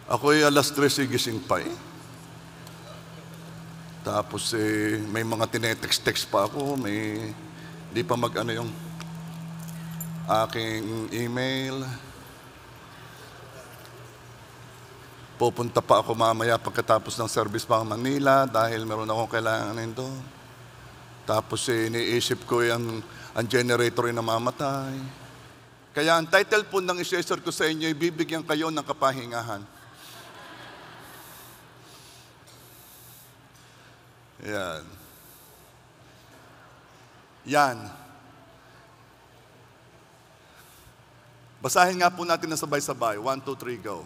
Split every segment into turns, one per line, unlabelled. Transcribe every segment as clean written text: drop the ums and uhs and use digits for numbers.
Ako'y alas 13 gising pa eh. Tapos may mga tinetext-text pa ako, di pa mag-ano yung aking email. Pupunta pa ako mamaya pagkatapos ng service pa Manila dahil meron akong kailangan nito. Tapos iniisip ko ang generator ay namamatay. Kaya ang title po ng i-share ko sa inyo, ibibigyan kayo ng kapahingahan. Yan. Yan. Basahin nga po natin na sabay-sabay. 1, 2, 3, go.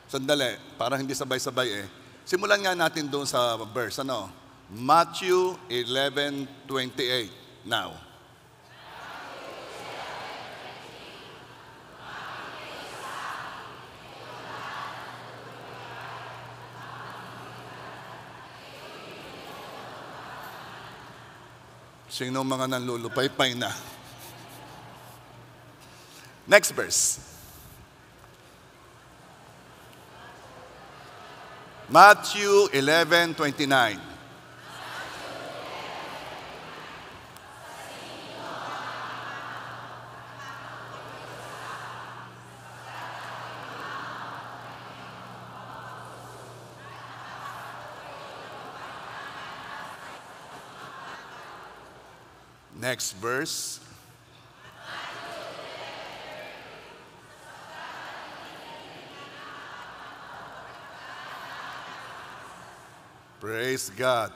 Sandali, parang hindi sabay-sabay eh. Simulan nga natin doon sa verse, ano? Matthew 11:28. Now. Sino mga nanlulupay-pay na? Next verse. Matthew 11:29. Next verse. Praise God.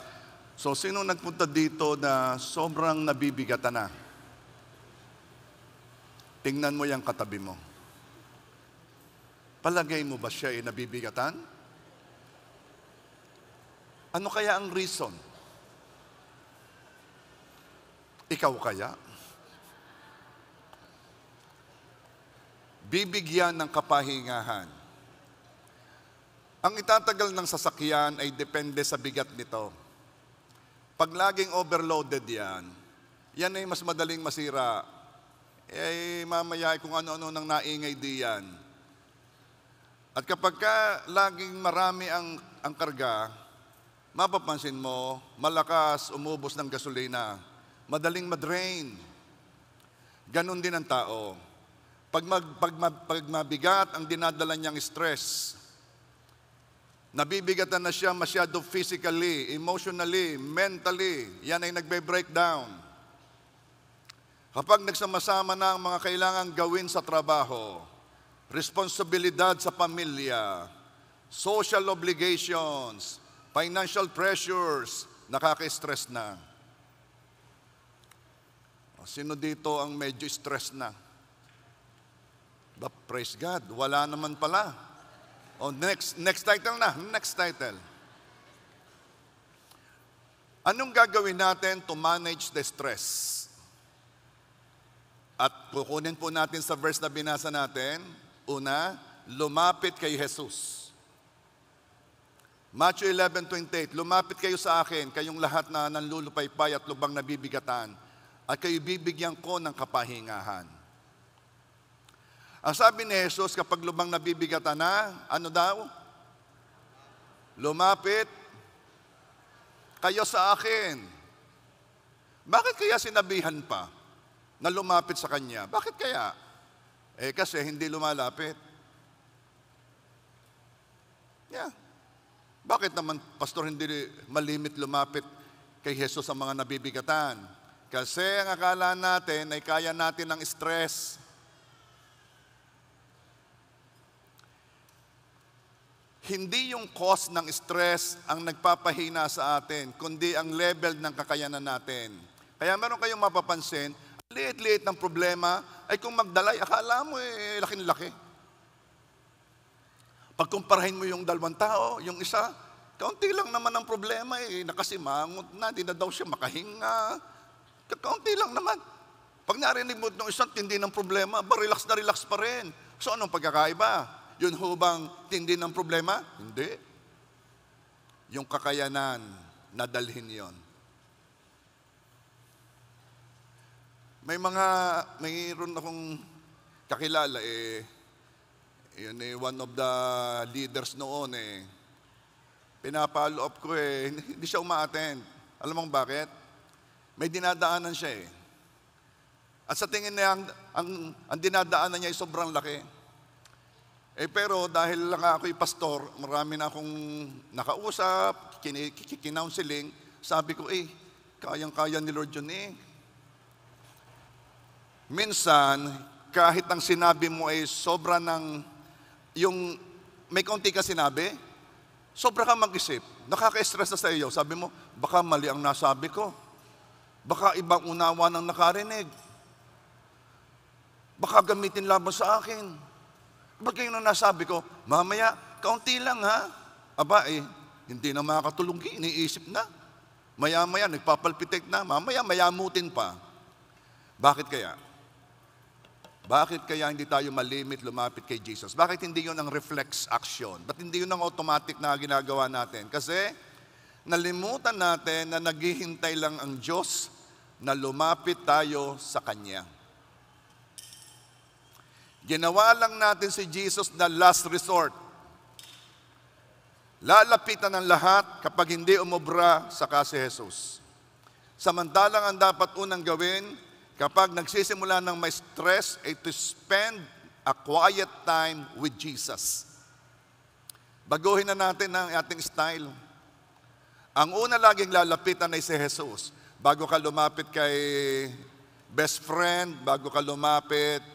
So, sino nagpunta dito na sobrang nabibigatan na? Tingnan mo yung katabi mo. Palagay mo ba siya ay nabibigatan? Ano kaya ang reason? Ikaw kaya? Bibigyan ng kapahingahan. Ang itatagal ng sasakyan ay depende sa bigat nito. Pag laging overloaded yan ay mas madaling masira. Mamaya kung ano-ano nang naingay diyan. At kapag laging marami ang karga, mapapansin mo, malakas umubos ng gasolina. Madaling madrain. Ganon din ang tao. Pag mabigat ang dinadala niyang stress, nabibigatan na siya masyado physically, emotionally, mentally. Yan ay nagbe-breakdown. Kapag nagsama-sama na ang mga kailangang gawin sa trabaho, responsibilidad sa pamilya, social obligations, financial pressures, nakaka-stress na. Sino dito ang medyo stress na? But praise God, wala naman pala. Next title na. Next title. Anong gagawin natin to manage the stress? At kukunin po natin sa verse na binasa natin. Una, lumapit kay Jesus. Matthew 11:28, lumapit kayo sa akin, kayong lahat na nanlulupaypay at lubang nabibigatan, at kayo bibigyan ko ng kapahingahan. Ang sabi ni Jesus, kapag lubang nabibigatan na, ano daw? Lumapit kayo sa akin. Bakit kaya sinabihan pa na lumapit sa Kanya? Bakit kaya? Kasi hindi lumalapit. Yeah. Bakit naman, Pastor, hindi malimit lumapit kay Jesus ang mga nabibigatan? Kasi ang akala natin ay kaya natin ng stress. Hindi yung cause ng stress ang nagpapahina sa atin, kundi ang level ng kakayanan natin. Kaya meron kayong mapapansin, liit-liit ng problema, ay kung magdalay, akala mo laking-laki. Pagkumparahin mo yung dalawang tao, yung isa, kaunti lang naman ang problema, nakasimangot na, di na daw siya makahinga. Kaunti lang naman. Pag narinig mo ng isang tindi ng problema, relax na relax pa rin. So anong pagkakaiba? Yun hubang tindi ng problema? Hindi. Yung kakayanan na dalhin yon. mayroon akong kakilala, yun one of the leaders noon Pinapollow up ko hindi siya uma-attend. Alam mo bakit? May dinadaanan siya At sa tingin niya, ang dinadaanan niya ay sobrang laki. Pero dahil lang ako'y pastor, marami na akong nakausap, kinounseling, sabi ko, kayang-kaya ni Lord yun Minsan, kahit ang sinabi mo ay sobra yung may kaunti ka sinabi, sobra ka mag-isip, nakaka-stress na sa iyo. Sabi mo, baka mali ang nasabi ko. Baka ibang unawa ng nakarinig. Baka gamitin laban sa akin. Ba't yung nasabi ko, mamaya, kaunti lang ha. Aba hindi na makakatulong, iniisip na. Maya-maya, nagpapalpitate na. Mamaya, mayamutin pa. Bakit kaya? Bakit kaya hindi tayo malimit lumapit kay Jesus? Bakit hindi yun ang reflex action? Ba't hindi yun ang automatic na ginagawa natin? Kasi nalimutan natin na naghihintay lang ang Diyos na lumapit tayo sa Kanya. Ginawa lang natin si Jesus na last resort. Lalapitan ng lahat kapag hindi umubra saka si Jesus. Samantalang ang dapat unang gawin, kapag nagsisimula ng may stress, ay to spend a quiet time with Jesus. Baguhin na natin ang ating style. Ang una laging lalapitan ay si Jesus. Bago ka lumapit kay best friend, bago ka lumapit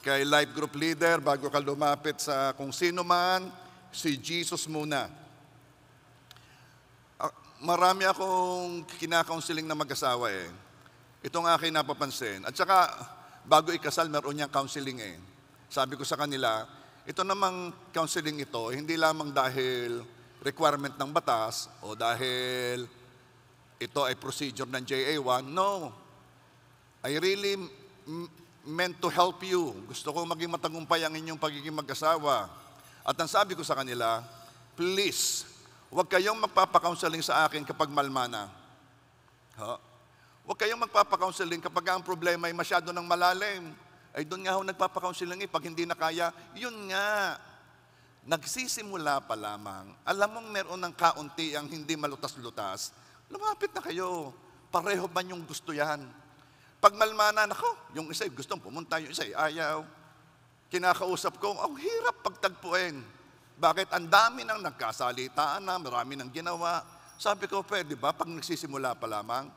kay life group leader, bago ka lumapit sa kung sino man, si Jesus muna. Marami akong kinakounseling na mag-asawa Itong aking napapansin. At saka, bago ikasal, meron niyang counseling Sabi ko sa kanila, ito namang counseling ito, hindi lamang dahil requirement ng batas o dahil ito ay procedure ng JA1. No. I really meant to help you. Gusto ko maging matagumpay ang inyong pagiging mag-asawa. At ang sabi ko sa kanila, please, huwag kayong magpapakounseling sa akin kapag malmana. Huwag kayong magpapakounseling kapag ang problema ay masyado ng malalim. Ay doon nga nagpapakounseling pag hindi na kaya, yun nga. Nagsisimula pa lamang. Alam mong meron ng kaunti ang hindi malutas-lutas, lumapit na kayo. Pareho ba yung gusto yan? Pag malmana, yung isa gusto pumunta, yung isa ayaw. Kinakausap ko, ang hirap pagtagpuin. Bakit? Ang dami nang nagkasalitaan na, marami nang ginawa. Sabi ko, pwede ba pag nagsisimula pa lamang,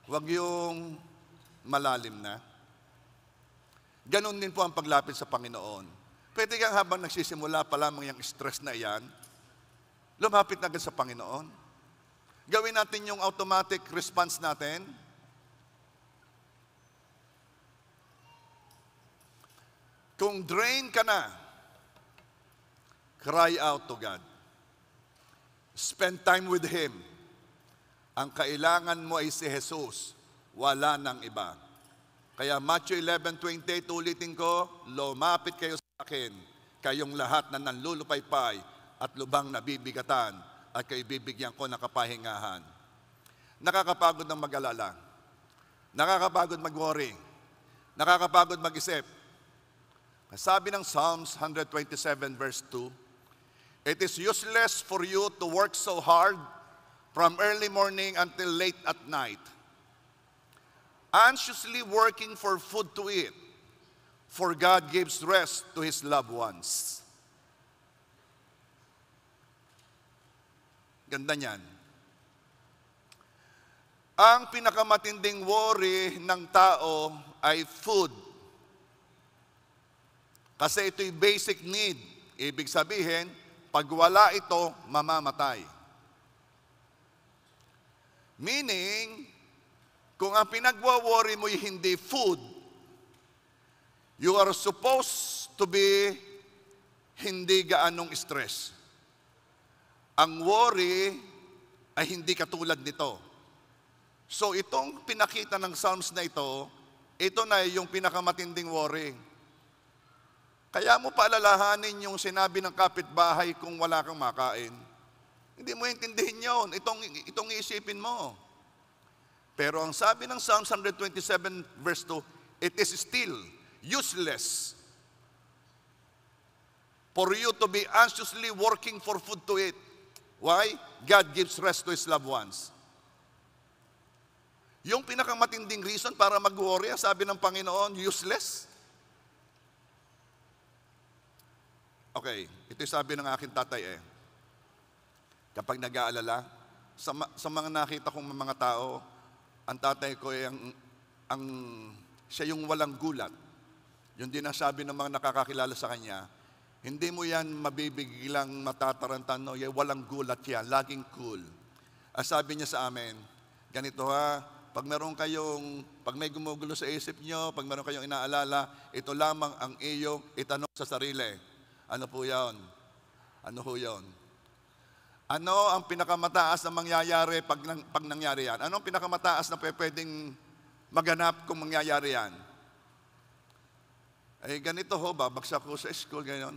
huwag yung malalim na. Ganon din po ang paglapit sa Panginoon. Pwede kang habang nagsisimula pa lamang yung stress na iyan, lumapit na agad sa Panginoon. Gawin natin yung automatic response natin. Kung drain ka na, cry out to God. Spend time with Him. Ang kailangan mo ay si Jesus, wala nang iba. Kaya Matthew 11:28, ulitin ko, lumapit kayo sa akin, kayong lahat na nanlulupaypay at lubang nabibigatan, at kayo bibigyan ko ng kapahingahan. Nakakapagod ng mag-alala. Nakakapagod mag-worry. Nakakapagod mag-isip. Sabi ng Psalms 127 verse 2, it is useless for you to work so hard from early morning until late at night, anxiously working for food to eat, for God gives rest to His loved ones. Ganda niyan. Ang pinakamatinding worry ng tao ay food. Kasi ito'y basic need. Ibig sabihin, pag wala ito, mamamatay. Meaning, kung ang pinagwa-worry mo ay hindi food, you are supposed to be hindi gaanong stress. Ang worry ay hindi katulad nito. So itong pinakita ng Psalms na ito na yung pinakamatinding worry. Kaya mo paalalahanin yung sinabi ng kapitbahay kung wala kang makain. Hindi mo intindihin yun. Itong iisipin mo. Pero ang sabi ng Psalms 127 verse 2, it is still useless for you to be anxiously working for food to eat. Why? God gives rest to His loved ones. Yung pinakamatinding reason para mag-worry, sabi ng Panginoon, useless. Okay, ito yung sabi ng aking tatay Kapag nag-aalala, sa mga nakita kong mga tao, ang tatay ko ay siya yung walang gulat. Yung dinasabi ng mga nakakakilala sa kanya, hindi mo yan mabibigilang matatarantan, no? Walang gulat yan, laging cool. Sabi niya sa amin, ganito pag may gumugulo sa isip nyo, pag meron kayong inaalala, ito lamang ang iyong itanong sa sarili. Ano po yan? Ano ho yun? Ano ang pinakamataas na mangyayari pag nangyari yan? Ano ang pinakamataas na pwedeng maganap kung mangyayari yan? Ganito ho, babagsak ko sa school, ganyan.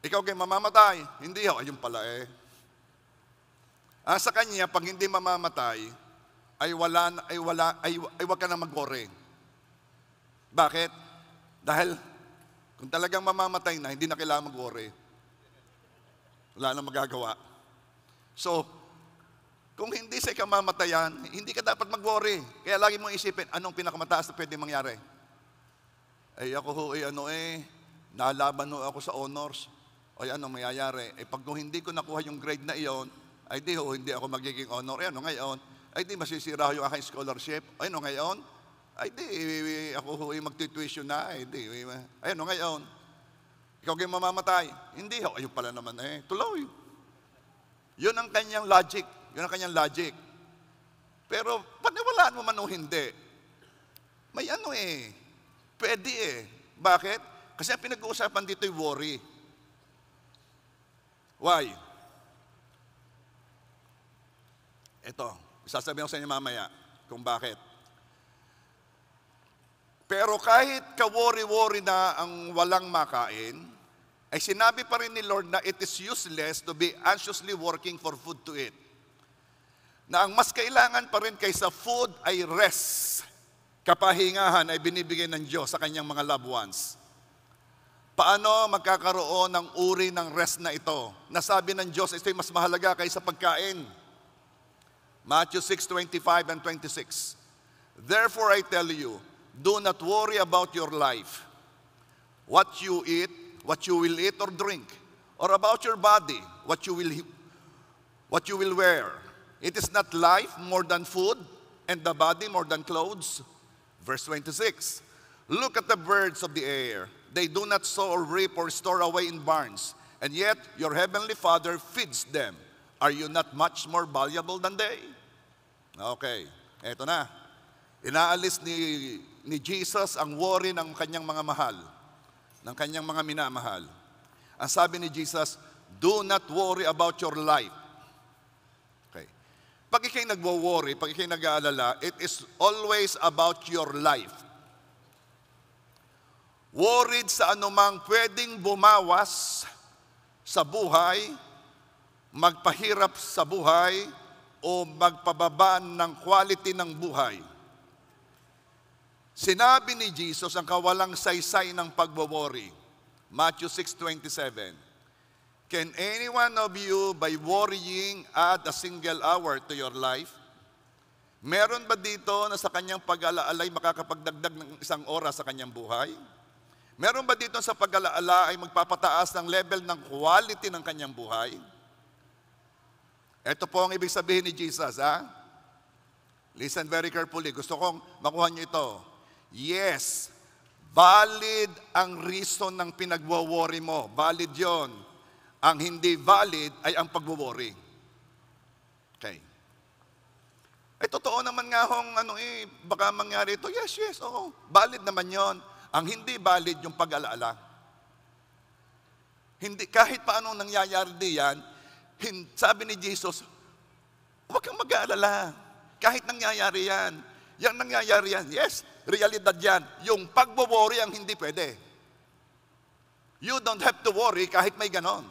Ikaw kayo mamamatay. Hindi ho, ayun pala sa kanya, pag hindi mamamatay, ay wag ka na mag-worry. Bakit? Dahil kung talagang mamamatay na, hindi na kailangan mag-worry. Wala na magagawa. So, kung hindi sa ikamamatayan, hindi ka dapat mag-worry. Kaya lagi mong isipin, anong pinakamataas na pwedeng mangyari? Ako nalaban ako sa honors. Anong mayayari? Pag hindi ko nakuha yung grade na iyon, hindi ako magiging honor. Ano ngayon? Di masisira yung aking scholarship. Ano ngayon? Ako magtituition na. Ano ngayon? Ikaw kayo mamamatay. Hindi ho, ayun pala naman tuloy. Yun ang kanyang logic. Pero, paniwalaan mo man o hindi, may pwede Bakit? Kasi ang pinag-uusapan dito ay worry. Why? Ito, sasabihin ko sa inyo mamaya kung bakit. Pero kahit ka-worry-worry na ang walang makain, ay sinabi pa rin ni Lord na it is useless to be anxiously working for food to eat. Na ang mas kailangan pa rin kaysa food ay rest. Kapahingahan ay binibigay ng Diyos sa kanyang mga loved ones. Paano magkakaroon ng uri ng rest na ito? Nasabi ng Diyos, ito ay mas mahalaga kaysa pagkain. Matthew 6:25 and 26. Therefore I tell you, do not worry about your life, what you eat, what you will eat or drink, or about your body, what you will wear. It is not life more than food, and the body more than clothes. Verse 26. Look at the birds of the air. They do not sow or reap or store away in barns, and yet your heavenly Father feeds them. Are you not much more valuable than they? Okay, eto na. Inaalis ni Jesus ang worry ng kanyang mga mahal, ng kanyang mga minamahal. Ang sabi ni Jesus, do not worry about your life. Okay. Pag ikay nagwo-worry, pag ikay nag-aalala, it is always about your life. Worried sa anumang pwedeng bumawas sa buhay, magpahirap sa buhay, o magpababa ng quality ng buhay. Sinabi ni Jesus ang kawalang saysay ng pagwo-worry. Matthew 6:27. Can any one of you by worrying add a single hour to your life? Meron ba dito na sa kanyang pag-alaalay makakapagdagdag ng isang oras sa kanyang buhay? Meron ba dito sa pag-alaala ay magpapataas ng level ng quality ng kanyang buhay? Ito po ang ibig sabihin ni Jesus, Listen very carefully. Gusto kong makuha niyo ito. Yes, valid ang reason ng pinagwo-worry mo. Valid yon. Ang hindi valid ay ang pagwo-worry. Okay. Totoo naman nga baka mangyari ito. Yes, oo. Valid naman yon. Ang hindi valid yung pag-alaala. Hindi, kahit paano nangyayari diyan, sabi ni Jesus, huwag kang mag-aalala. Kahit nangyayari yan. Yang nangyayari yan, yes, realidad yan. Yung pagbo-worry ang hindi pwede. You don't have to worry kahit may ganon.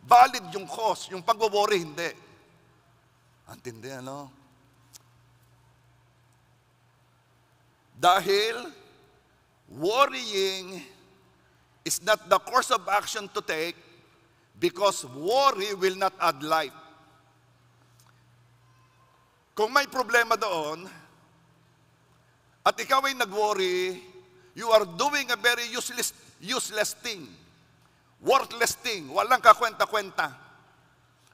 Valid yung cause, yung pagbo-worry hindi. Antindi, Dahil worrying is not the course of action to take because worry will not add life. Kung may problema doon, at ikaw ay nag-worry, you are doing a very useless thing. Worthless thing. Walang kakwenta-kwenta.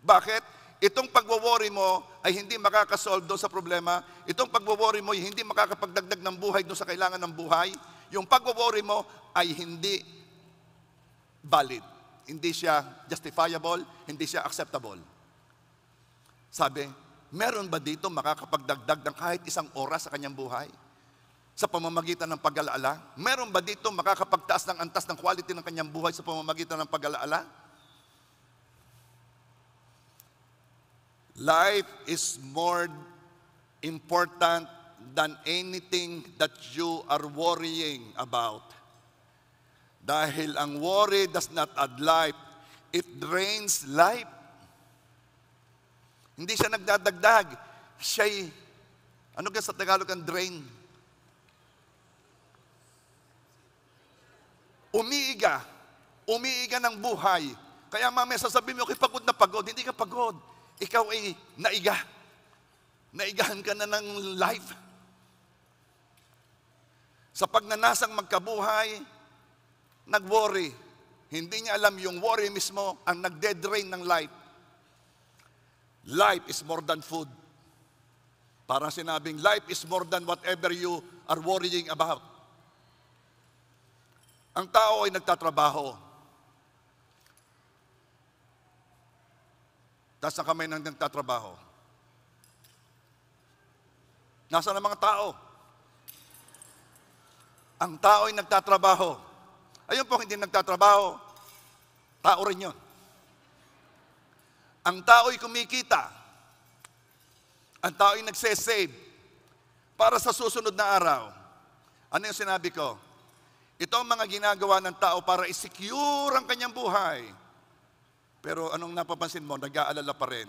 Bakit? Itong pagwo-worry mo ay hindi makakasolve doon sa problema. Itong pagwo-worry mo ay hindi makakapagdagdag ng buhay doon sa kailangan ng buhay. Yung pagwo-worry mo ay hindi valid. Hindi siya justifiable, hindi siya acceptable. Sabi, meron ba dito makakapagdagdag ng kahit isang oras sa kanyang buhay? Sa pamamagitan ng pag-alaala? Meron ba dito makakapagtaas ng antas ng quality ng kanyang buhay sa pamamagitan ng pag-alaala? Life is more important than anything that you are worrying about. Dahil ang worry does not add life, it drains life. Hindi siya nagdadagdag. Siya'y, ano ka sa Tagalog ang drain? Umiiga ng buhay. Kaya mamaya sasabihin mo, okay, pagod na pagod. Hindi ka pagod. Ikaw ay naiga. Naigahan ka na ng life. Sa pagnanasang magkabuhay, nag-worry. Hindi niya alam yung worry mismo ang nagde-drain ng life. Life is more than food. Parang sinabing, life is more than whatever you are worrying about. Ang tao ay nagtatrabaho. Taas na kamay ng nagtatrabaho. Nasaan ang mga tao? Ang tao ay nagtatrabaho. Ayun po, hindi nagtatrabaho. Tao rin yun. Ang tao ay kumikita. Ang tao ay nagsesave para sa susunod na araw. Ano yung sinabi ko? Ito ang mga ginagawa ng tao para i-secure ang kanyang buhay. Pero anong napapansin mo? Nag-aalala pa rin.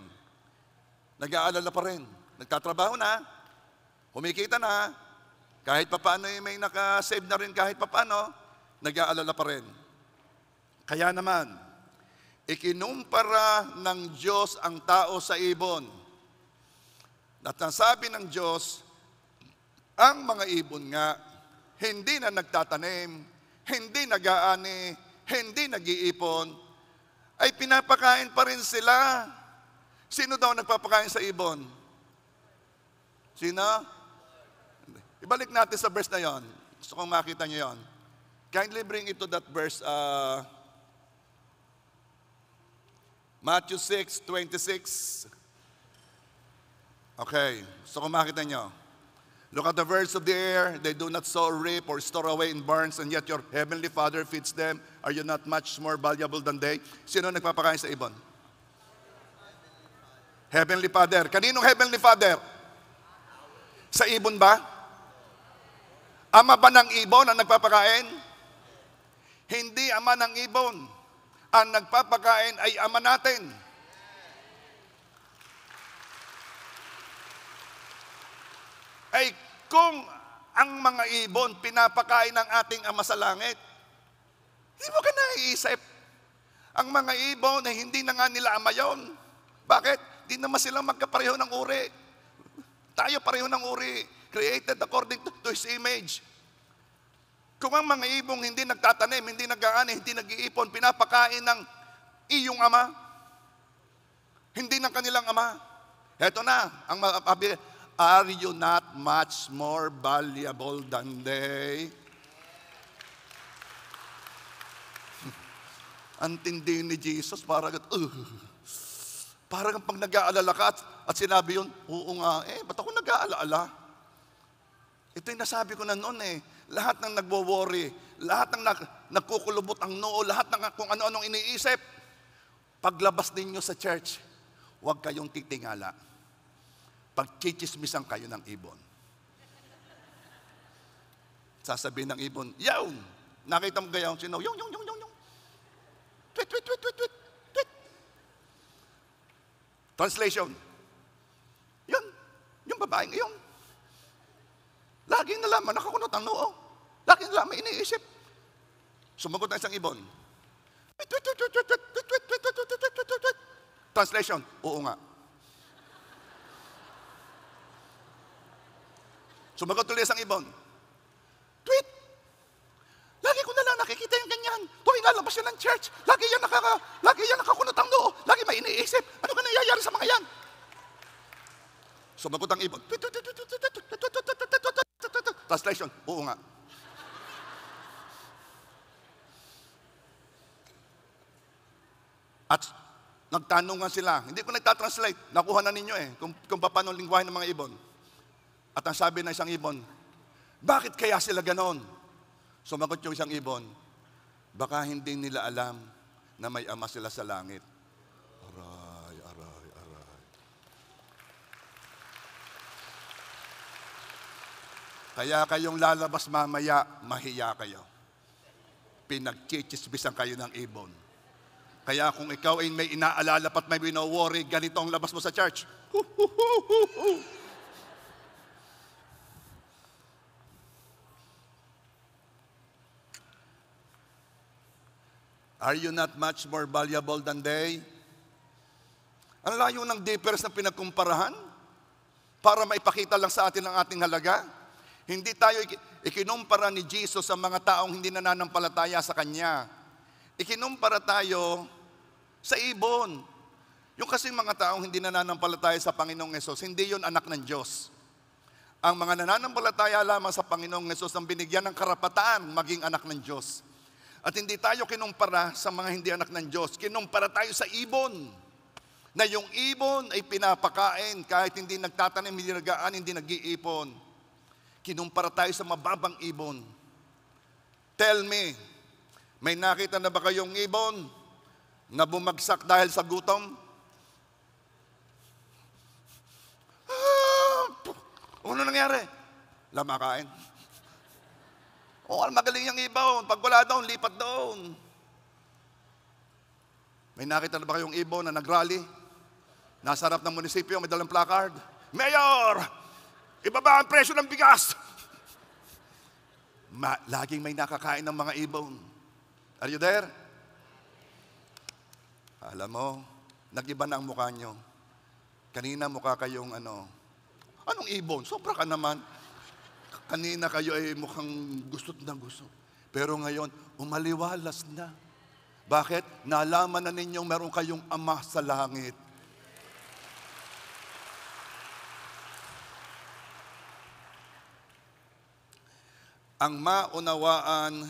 Nag-aalala pa rin. Nagtatrabaho na. Humikita na. Kahit papaano may naka-save na rin kahit papaano. Nag-aalala pa rin. Kaya naman, ikinumpara ng Diyos ang tao sa ibon. At ang sabi ng Diyos, ang mga ibon nga, hindi na nagtatanim, hindi nag-aani, hindi nag-iipon, ay pinapakain pa rin sila. Sino daw nagpapakain sa ibon? Sino? Ibalik natin sa verse na yon. Gusto kong makita niyo yon. Kindly bring it to that verse, Matthew 6:26. Okay, gusto kong makita niyo. Look at the birds of the air. They do not sow, reap, or store away in barns, and yet your heavenly Father feeds them. Are you not much more valuable than they? Sino nagpapakain sa ibon? Heavenly Father. Kaninong Heavenly Father? Sa ibon ba? Ama ba ng ibon ang nagpapakain? Hindi ama ng ibon. Ang nagpapakain ay ama natin. Ay kung ang mga ibon pinapakain ng ating Ama sa langit, hindi mo ka naiisip. Ang mga ibon ay hindi na nga nila ama yun. Bakit? Di naman silang magkapareho ng uri. Tayo pareho ng uri. Created according to His image. Kung ang mga ibong hindi nagtatanim, hindi nag-aani, hindi nag-iipon, pinapakain ng iyong ama, hindi ng kanilang ama. Heto na, ang are you not much more valuable than they? Ang tindi ni Jesus, parang pag nag-aalala ka at sinabi yun, oo nga, ba't ako nag-aalala? Ito yung nasabi ko na noon lahat ng nagwo-worry, lahat ng nagkukulubot ang noo, lahat ng kung ano-anong iniisip, paglabas ninyo sa church, huwag kayong titingala. Pagchichismisan kayo ng ibon. Sasabihin ng ibon, yawn! Nakita mo gayaw, sino? Yung. Tweet. Translation. Yun. Yung babaeng yun. Laging nalaman, nakakunot ang noo. Laging nalaman, iniisip. Sumagot ang isang ibon. Translation, oo nga. Sumagot ulit isang ibon. Tweet! Lagi ko na lang nakikita yung ganyan. Tuwing lalabas siya ng church, lagi yan nakakunot ang noo. Lagi may iniisip. Ano ka nangyayari sa mga yan? Sumagot ang ibon. Translation, oo nga. At nagtanungan sila. Hindi ko nagtatranslate. Nakuha na ninyo kung paano lingwahe ng mga ibon. At ang sabi ng isang ibon, bakit kaya sila ganon? Sumagot yung isang ibon, baka hindi nila alam na may ama sila sa langit. Aray, aray, aray. Kaya kayong lalabas mamaya, mahiya kayo. Pinagchichisbisan kayo ng ibon. Kaya kung ikaw ay may inaalala at may wino-worry, ganito ang labas mo sa church. Are you not much more valuable than they? Ang layo ng difference na pinagkumparahan para maipakita lang sa atin ang ating halaga. Hindi tayo ikinumpara ni Jesus sa mga taong hindi nananampalataya sa Kanya. Ikinumpara tayo sa ibon. Yung kasing mga taong hindi nananampalataya sa Panginoong Hesus, hindi yun anak ng Diyos. Ang mga nananampalataya lamang sa Panginoong Hesus ang binigyan ng karapatan maging anak ng Diyos. At hindi tayo kinumpara sa mga hindi anak ng Diyos. Kinumpara tayo sa ibon. Na yung ibon ay pinapakain kahit hindi nagtatanim, hindi nagaan, hindi nag-iipon. Kinumpara tayo sa mababang ibon. Tell me, may nakita na ba kayong ibon na bumagsak dahil sa gutom? Ano nangyari? Lamakain. Magaling yung ibon. Pag wala doon, lipat doon. May nakita na ba kayong ibon na nagrally? Nasa harap ng munisipyo, may dalang placard. Mayor! Ibaba ang presyo ng bigas! Laging may nakakain ng mga ibon. Are you there? Alam mo, nag-iba na ang mukha nyo. Kanina mukha kayong anong ibon? Sobra ka naman. Kanina kayo ay mukhang gusto't na gusto. Pero ngayon, umaliwalas na. Bakit? Nalaman na ninyong meron kayong ama sa langit. Ang maunawaan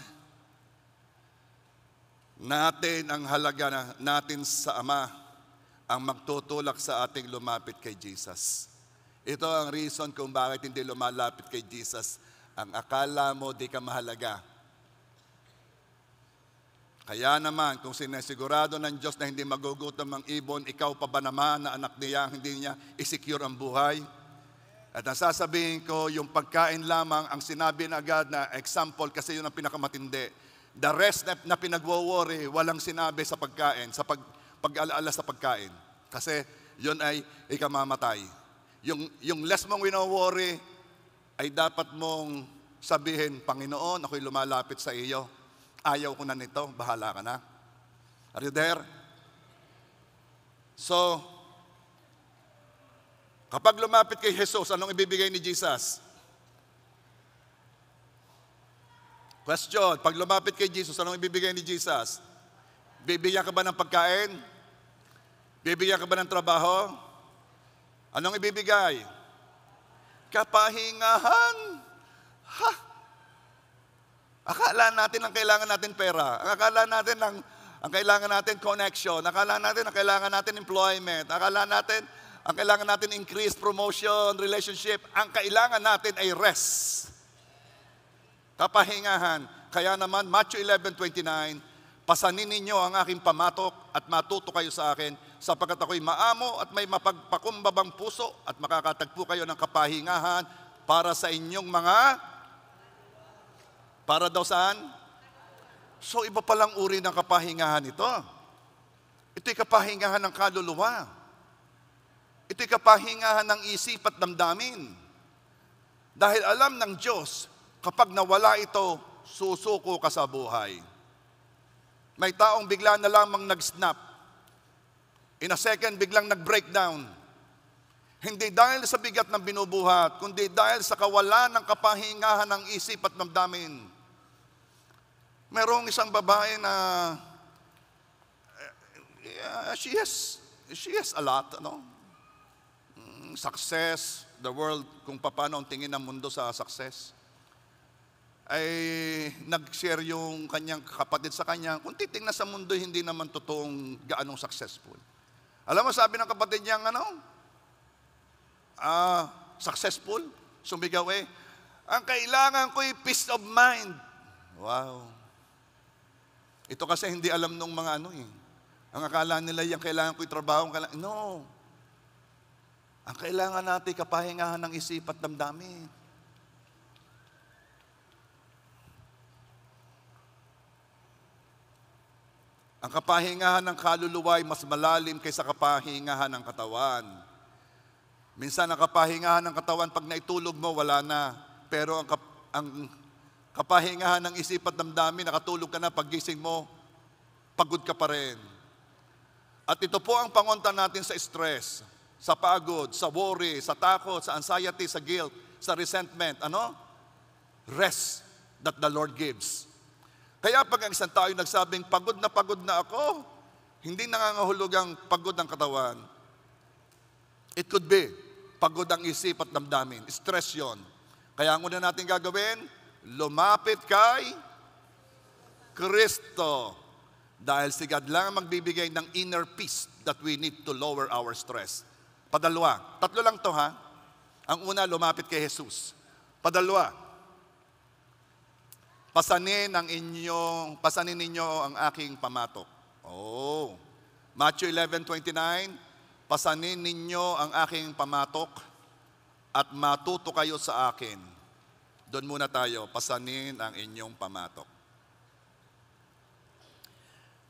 natin ang halaga natin sa Ama ang magtutulak sa ating lumapit kay Jesus. Ito ang reason kung bakit hindi lumalapit kay Jesus. Ang akala mo di ka mahalaga. Kaya naman, kung sinasigurado ng Diyos na hindi magugutom ang ibon, ikaw pa ba naman na anak niya, hindi niya isecure ang buhay? At nasasabihin ko, yung pagkain lamang ang sinabi na agad na example kasi yun ang pinakamatindi. The rest na pinagwo-worry, walang sinabi sa pagkain, sa pag-alaala sa pagkain. Kasi yun ay ikamamatay. Yung less mong wino-worry ay dapat mong sabihin, Panginoon, ako'y lumalapit sa iyo. Ayaw ko na nito, bahala ka na. Are you there? So, kapag lumapit kay Jesus, anong ibibigay ni Jesus? Question, pag lumapit kay Jesus, anong ibibigay ni Jesus? Bibigyan ka ba ng pagkain? Bibigyan ka ba ng trabaho? Anong ibibigay? Kapahingahan. Ha? Akala natin ang kailangan natin pera. Akala natin ang kailangan natin connection. Akala natin ang kailangan natin employment. Akala natin ang kailangan natin increase promotion, relationship. Ang kailangan natin ay rest. Kapahingahan. Kaya naman, Matthew 11:29, pasanin ninyo ang aking pamatok at matuto kayo sa akin, sapagkat ako'y maamo at may mapagpakumbabang puso at makakatagpo kayo ng kapahingahan para sa inyong para daw saan? So iba palang uri ng kapahingahan ito. Ito'y kapahingahan ng kaluluwa. Ito'y kapahingahan ng isip at damdamin. Dahil alam ng Diyos, kapag nawala ito, susuko ka sa buhay. May taong bigla na lamang nag-snap. In a second, biglang nag-breakdown. Hindi dahil sa bigat ng binubuhat, kundi dahil sa kawalan ng kapahingahan ng isip at damdamin. Merong isang babae na she has a lot, success, the world, kung paano ang tingin ng mundo sa success. Ay nag-share yung kanyang kapatid sa kanya, kung titingnan sa mundo, hindi naman totoong gaanong successful. Alam mo, sabi ng kapatid niya, successful, sumigaw ang kailangan ko'y peace of mind. Wow. Ito kasi hindi alam nung mga Ang akala nila yung kailangan ko'y trabaho. No. Ang kailangan natin kapahingahan ng isip at damdamin. Ang kapahingahan ng kaluluwa ay mas malalim kaysa kapahingahan ng katawan. Minsan ang kapahingahan ng katawan, pag naitulog mo, wala na. Pero ang kapahingahan ng isip at damdamin, nakatulog ka na, paggising mo, pagod ka pa rin. At ito po ang pangunta natin sa stress, sa pagod, sa worry, sa takot, sa anxiety, sa guilt, sa resentment. Rest that the Lord gives. Kaya pag ang isang tao nagsabing, pagod na ako, hindi nangangahulog ang pagod ng katawan. It could be pagod ang isip at damdamin. Stress yon. Kaya ang una natin gagawin, lumapit kay Kristo. Dahil si God lang ang magbibigay ng inner peace that we need to lower our stress. Padalwa. Tatlo lang to ha. Ang una, lumapit kay Jesus. Padalwa, pasanin ninyo ang aking pamatok. Matthew 11:29, pasanin ninyo ang aking pamatok at matuto kayo sa akin. Doon muna tayo, pasanin ang inyong pamatok.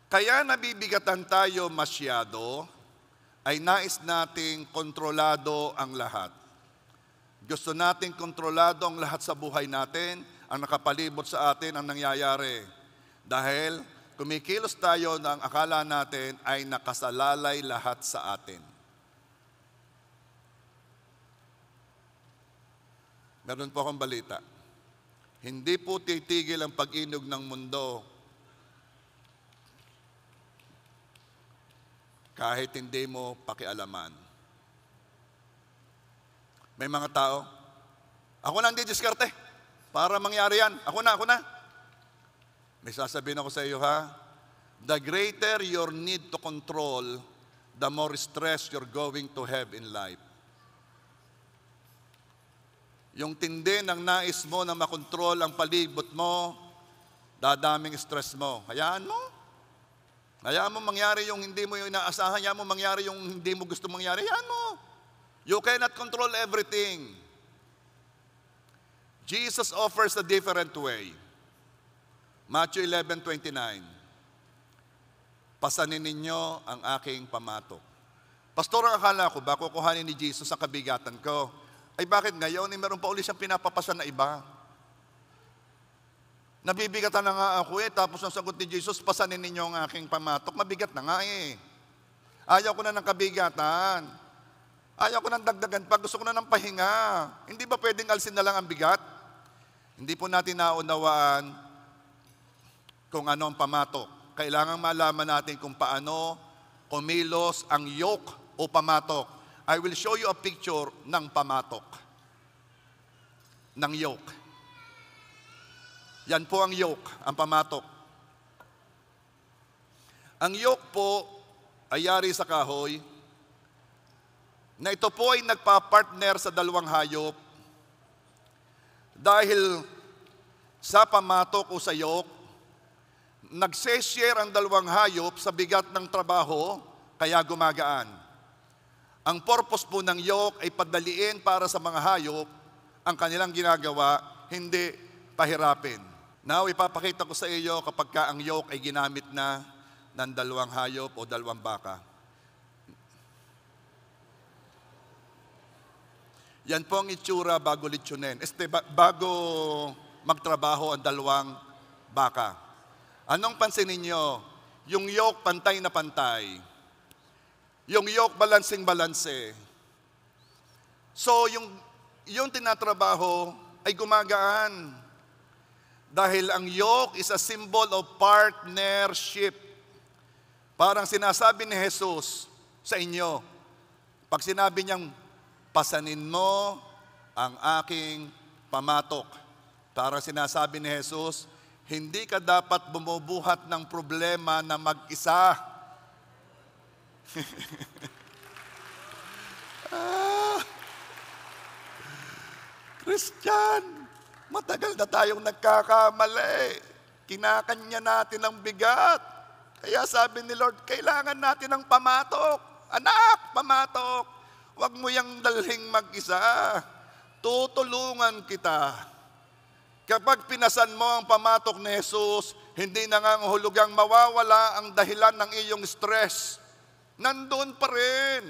Kaya nabibigatan tayo masyado, ay nais nating kontrolado ang lahat. Gusto nating kontrolado ang lahat sa buhay natin, ang nakapalibot sa atin, ang nangyayari. Dahil kumikilos tayo na ang akala natin ay nakasalalay lahat sa atin. Meron po akong balita. Hindi po titigil ang pag-inog ng mundo kahit hindi mo pakialaman. May mga tao, ako na hindi diskarte para mangyari yan. Ako na. May sasabihin ako sa iyo the greater your need to control, the more stress you're going to have in life. Yung tindi ng nais mo na makontrol ang palibot mo, dadaming stress mo. Hayaan mo. Hayaan mo mangyari yung hindi mo yung inaasahan. Hayaan mo mangyari yung hindi mo gusto mangyari. Hayaan mo. You cannot control everything. Jesus offers a different way. Matthew 11:29. Pasanin ninyo ang aking pamatok. Pastor, ang akala ko ba kukuhanin ni Jesus ang kabigatan ko? Ay bakit ngayon? Meron pa ulit siyang pinapapasan na iba. Nabibigatan na nga ako tapos ang sagot ni Jesus, pasanin ninyo ang aking pamatok. Mabigat na nga Ayaw ko na ng kabigatan. Ayaw ko ng dagdagan pa. Gusto ko na ng pahinga. Hindi ba pwedeng alsin na lang ang bigat? Hindi po natin naunawaan kung ano ang pamatok. Kailangan malaman natin kung paano kumilos ang yoke o pamatok. I will show you a picture ng pamatok. Ng yoke. Yan po ang yoke, ang pamatok. Ang yoke po ay yari sa kahoy na ito po ay nagpa-partner sa dalawang hayop dahil sa pamatok o sa yoke, nagse-share ang dalawang hayop sa bigat ng trabaho kaya gumagaan. Ang purpose po ng yoke ay padaliin para sa mga hayop ang kanilang ginagawa, hindi pahirapin. Now, ipapakita ko sa iyo kapag ang yoke ay ginamit na ng dalawang hayop o dalawang baka. Yan po ang itsura bago litsunin. Bago magtrabaho ang dalawang baka. Anong pansinin niyo? Yung yoke pantay na pantay. Yung yoke balansing-balanse. So yung tinatrabaho ay gumagaan. Dahil ang yoke is a symbol of partnership. Parang sinasabi ni Jesus sa inyo, pag sinabi niyang, pasanin mo ang aking pamatok. Parang sinasabi ni Jesus, hindi ka dapat bumubuhat ng problema na mag-isa. Christian, matagal na tayong nagkakamali. Kinakanya natin ang bigat. Kaya sabi ni Lord, kailangan natin ng pamatok. Anak, pamatok. Huwag mo yang dalhing mag-isa. Tutulungan kita. Kapag pinasan mo ang pamatok ni Jesus, hindi nangangahulugang mawawala ang dahilan ng iyong stress. Nandun pa rin.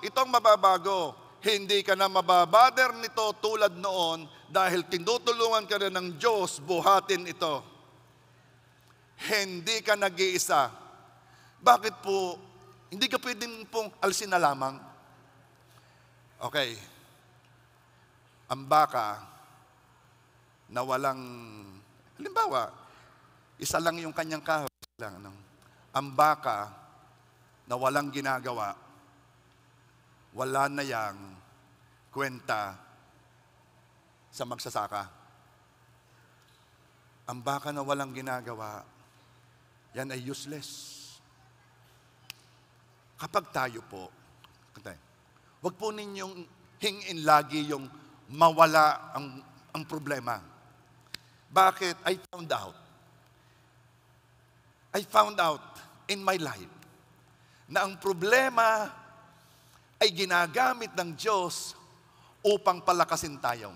Itong mababago. Hindi ka na mababader nito tulad noon dahil tinutulungan ka na ng Diyos buhatin ito. Hindi ka nag-iisa. Bakit po? Hindi ka pwedeng pong alisin na lamang. Okay. Ang baka na walang, halimbawa, isa lang yung kanyang kahoy. Ang baka na walang ginagawa, wala na yang kwenta sa magsasaka. Ang baka na walang ginagawa, yan ay useless. Kapag tayo po, wag po ninyong hingin lagi yung mawala ang problema. Bakit? I found out in my life na ang problema ay ginagamit ng Diyos upang palakasin tayo.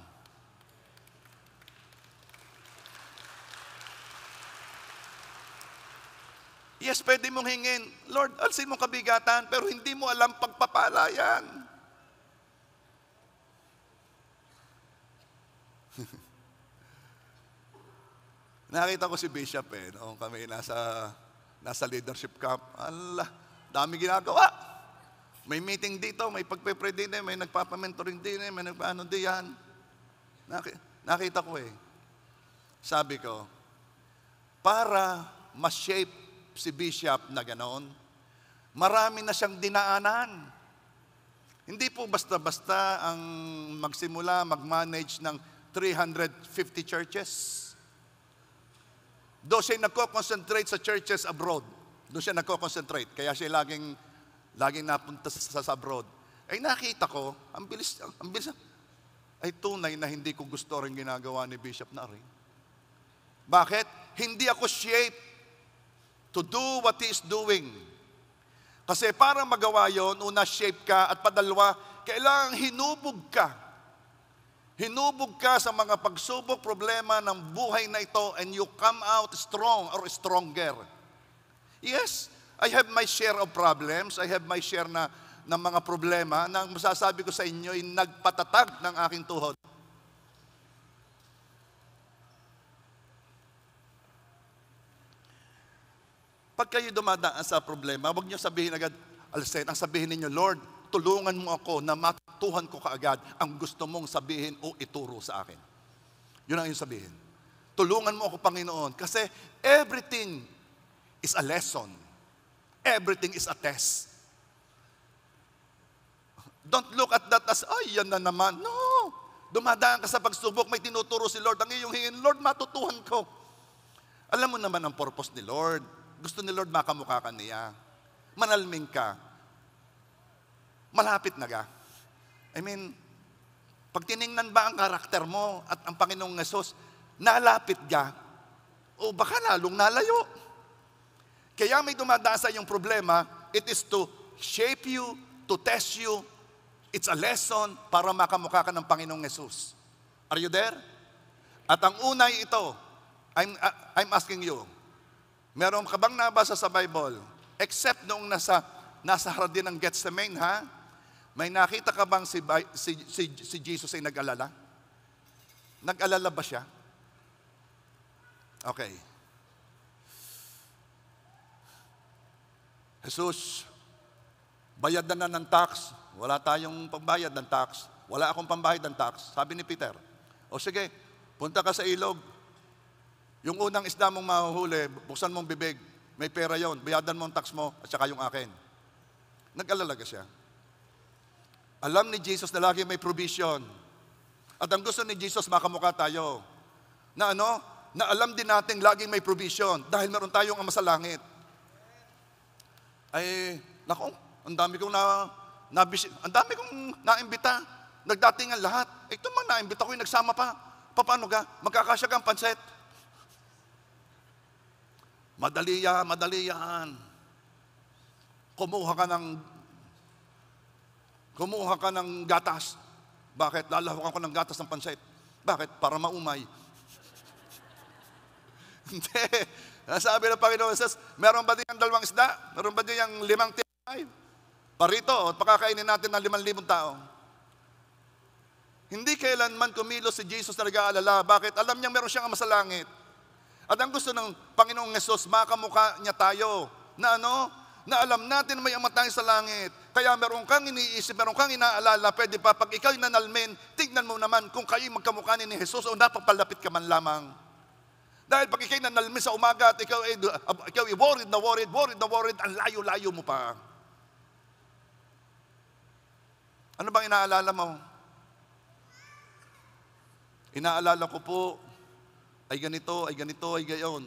Yes, pwede mong hingin, Lord, alsin mo kabigatan, pero hindi mo alam pagpapala yan. Nakita ko si Bishop noong kami nasa leadership camp. Allah, dami ginagawa. May meeting dito, may pagpe-pray din, may nagpapamentoring din, may nagpaano diyan. Nakita ko Sabi ko, para ma-shape si Bishop na ganoon, marami na siyang dinaanan. Hindi po basta-basta ang magsimula, mag-manage ng 350 churches. Doon siya nagko-concentrate sa churches abroad. Doon siya nagko-concentrate. Kaya siya laging napunta sa abroad. Ay nakita ko, ang bilis, ay tunay na hindi ko gusto rin ginagawa ni Bishop na rin. Bakit? Hindi ako shaped to do what He is doing. Kasi para magawa yon, una, shape ka, at padalwa, kailangang hinubog ka. Hinubog ka sa mga pagsubok, problema ng buhay na ito, and you come out strong or stronger. Yes, I have my share of problems. I have my share ng mga problema na masasabi ko sa inyo ay nagpatatag ng aking tuhod. Pag kayo dumadaan sa problema, huwag niyo sabihin agad, alsen, ang sabihin ninyo, Lord, tulungan mo ako na matutuhan ko kaagad ang gusto mong sabihin o ituro sa akin. Yun ang iyong sabihin. Tulungan mo ako, Panginoon, kasi everything is a lesson. Everything is a test. Don't look at that as, ay, yan na naman. No! Dumadaan ka sa pagsubok, may tinuturo si Lord. Ang iyong hingin, Lord, matutuhan ko. Alam mo naman ang purpose ni Lord. Gusto ni Lord makamukha ka niya. Manalming ka. Malapit na ka. I mean, pag tiningnan ba ang karakter mo at ang Panginoong Yesus, nalapit ka, o baka lalong nalayo. Kaya may dumadaan sa iyong problema, it is to shape you, to test you. It's a lesson para makamukha ka ng Panginoong Yesus. Are you there? At ang unay ito, I'm asking you, meron ka bang nabasa sa Bible? Except noong nasa hardin ng Gethsemane, ha? May nakita ka bang si Jesus ay nag-alala? Nag-alala ba siya? Okay. Jesus, bayad na ng tax. Wala tayong pambayad ng tax. Wala akong pambayad ng tax. Sabi ni Peter, o sige, punta ka sa ilog. Yung unang isda mong mahuhuli, buksan mong bibig. May pera yon, bayadan mo ang tax mo at saka yung akin. Nag-alala ka siya. Alam ni Jesus na lagi may provision. At ang gusto ni Jesus, makamukha tayo. Na ano? Na alam din natin laging may provision dahil meron tayong Ama sa langit. Ay, nako, ang dami kong naimbita. Nagdatingan lahat. Ito man naimbita ko yung nagsama pa. Paano ka? Magkakasya kang panset. Madali yan. Kumuha ka ng gatas. Bakit? Lalahukan ko ng gatas ng pansit. Bakit? Para maumay. Hindi. Sabi ng Panginoon Jesus, meron ba din ang 2 isda? Meron ba din ang 5 tinapay? Parito, at pakakainin natin ng 5,000 tao. Hindi kailanman kumilos si Jesus na nag-aalala. Bakit? Alam niyang meron siyang Ama sa langit. At ang gusto ng Panginoong Jesus, makamukha niya tayo. Na ano? Na alam natin may Ama tayo sa langit. Kaya meron kang iniisip, meron kang inaalala, pwede pa, pag ikaw'y nanalmin, tignan mo naman kung kayo'y magkamukha ni Jesus o napapalapit ka man lamang. Dahil pag ikaw'y nanalmin sa umaga at ikaw worried, ang layo-layo mo pa. Ano bang inaalala mo? Inaalala ko po, ay ganito, ay gayon.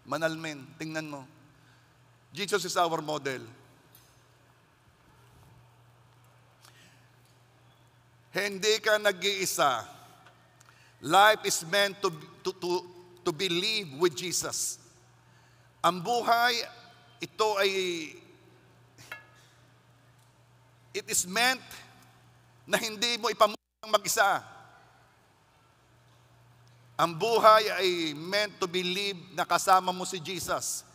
Manalmin, tingnan mo. Jesus is our model. Hindi ka nag-iisa. Life is meant to be lived with Jesus. Ang buhay, it is meant na hindi mo ipamuhay mag-isa. Ang buhay ay meant to be lived na kasama mo si Jesus.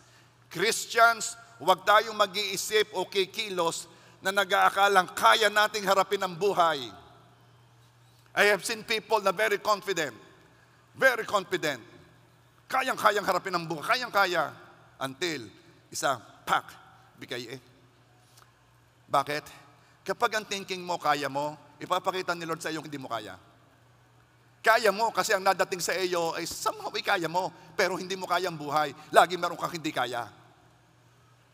Christians, huwag tayong mag-iisip o kikilos na nag-aakalang kaya nating harapin ang buhay. I have seen people na very confident. Kayang-kayang harapin ang buhay. Kayang-kaya. Until, bigay. Bakit? Kapag ang thinking mo, kaya mo, ipapakita ni Lord sa iyo hindi mo kaya. Kaya mo kasi ang nadating sa iyo ay somehow kaya mo, pero hindi mo kaya ang buhay. Lagi meron kang hindi kaya.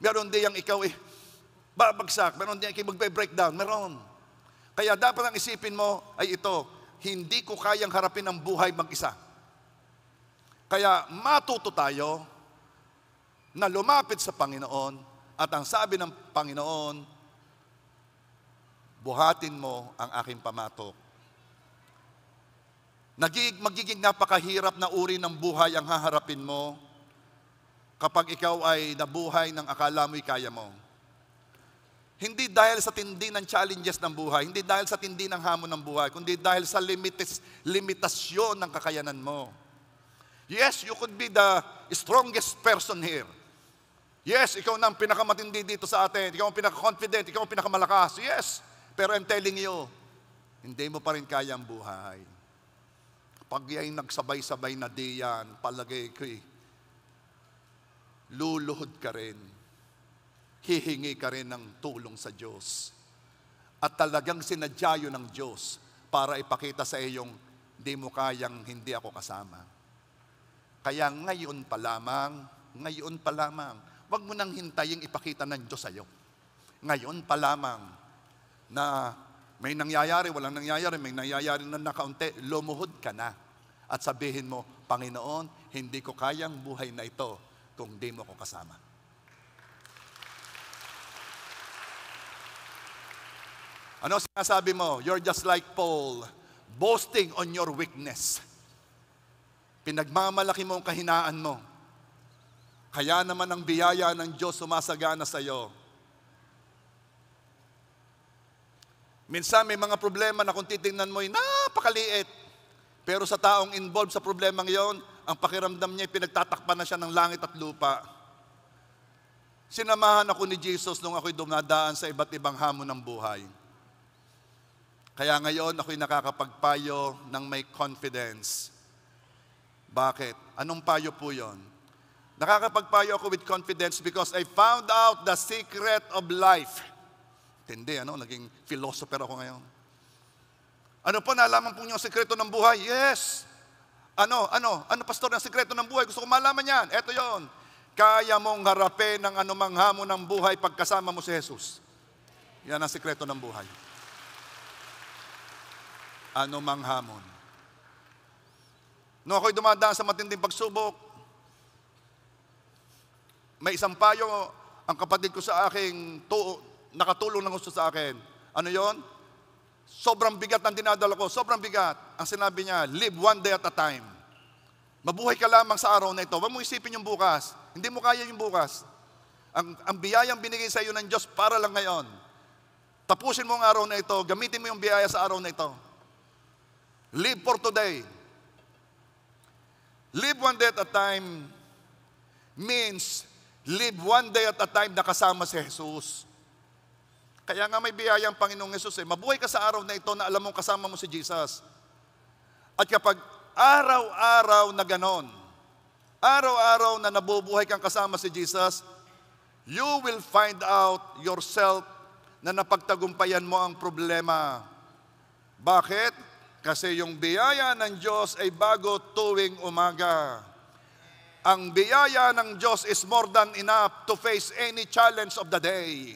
Meron din yung ikaw babagsak. Meron din yung magbe-breakdown. Meron. Kaya dapat ang isipin mo ay ito, hindi ko kayang harapin ang buhay mag-isa. Kaya matuto tayo na lumapit sa Panginoon at ang sabi ng Panginoon, buhatin mo ang aking pamatok. Magiging napakahirap na uri ng buhay ang haharapin mo kapag ikaw ay nabuhay ng akala mo'y kaya mo. Hindi dahil sa tindi ng challenges ng buhay, hindi dahil sa tindi ng hamon ng buhay, kundi dahil sa limitasyon ng kakayanan mo. Yes, you could be the strongest person here. Yes, ikaw na ang pinakamatindi dito sa atin, ikaw ang pinaka-confident, ikaw ang pinakamalakas. Yes, pero I'm telling you, hindi mo pa rin kaya ang buhay. Pag yan nagsabay-sabay na diyan, palagay ko'y luluhod ka rin. Hihingi ka rin ng tulong sa Diyos. At talagang sinadya yun ng Diyos para ipakita sa iyong di mo kayang hindi ako kasama. Kaya ngayon pa lamang, wag mo nang hintayin ipakita ng Diyos sa iyo. Ngayon pa lamang na may nangyayari, walang nangyayari, may nangyayari na nakaunti, lumuhod ka na. At sabihin mo, Panginoon, hindi ko kayang buhay na ito kung di mo ko kasama. Ano sinasabi mo? You're just like Paul, boasting on your weakness. Pinagmamalaki mo ang kahinaan mo. Kaya naman ang biyaya ng Diyos sumasagana sa iyo. Minsan may mga problema na kung titingnan mo ay napakaliit. Pero sa taong involved sa problemang yon, ang pakiramdam niya ay pinagtatakpan na siya ng langit at lupa. Sinamahan ako ni Jesus nung ako'y dumadaan sa iba't ibang hamon ng buhay. Kaya ngayon ako'y nakakapagpayo ng may confidence. Bakit? Anong payo po yon? Nakakapagpayo ako with confidence because I found out the secret of life. Hindi, naging philosopher ako ngayon. Ano po, nalaman po niyo ang sekreto ng buhay? Yes! Ano, pastor, ang sekreto ng buhay? Gusto ko malaman yan. Eto yon. Kaya mong harapin ang anumang hamon ng buhay pagkasama mo si Jesus. Yan ang sekreto ng buhay. Anumang hamon. Nung ako'y dumadaan sa matinding pagsubok, may isang payo ang kapatid ko sa aking nakatulong ng gusto sa akin. Ano yon? Sobrang bigat ang dinadala ko, sobrang bigat. Ang sinabi niya, live one day at a time. Mabuhay ka lamang sa araw na ito. Huwag mo isipin yung bukas. Hindi mo kaya yung bukas. Ang biyayang binigay sa iyo ng Diyos para lang ngayon. Tapusin mo ang araw na ito, gamitin mo yung biyaya sa araw na ito. Live for today. Live one day at a time means live one day at a time na kasama si Jesus. Kaya nga may biyayang Panginoong Jesus mabuhay ka sa araw na ito na alam mong kasama mo si Jesus. At kapag araw-araw na ganon, araw-araw na nabubuhay kang kasama si Jesus, you will find out yourself na napagtagumpayan mo ang problema. Bakit? Kasi yung biyaya ng Diyos ay bago tuwing umaga. Ang biyaya ng Diyos is more than enough to face any challenge of the day.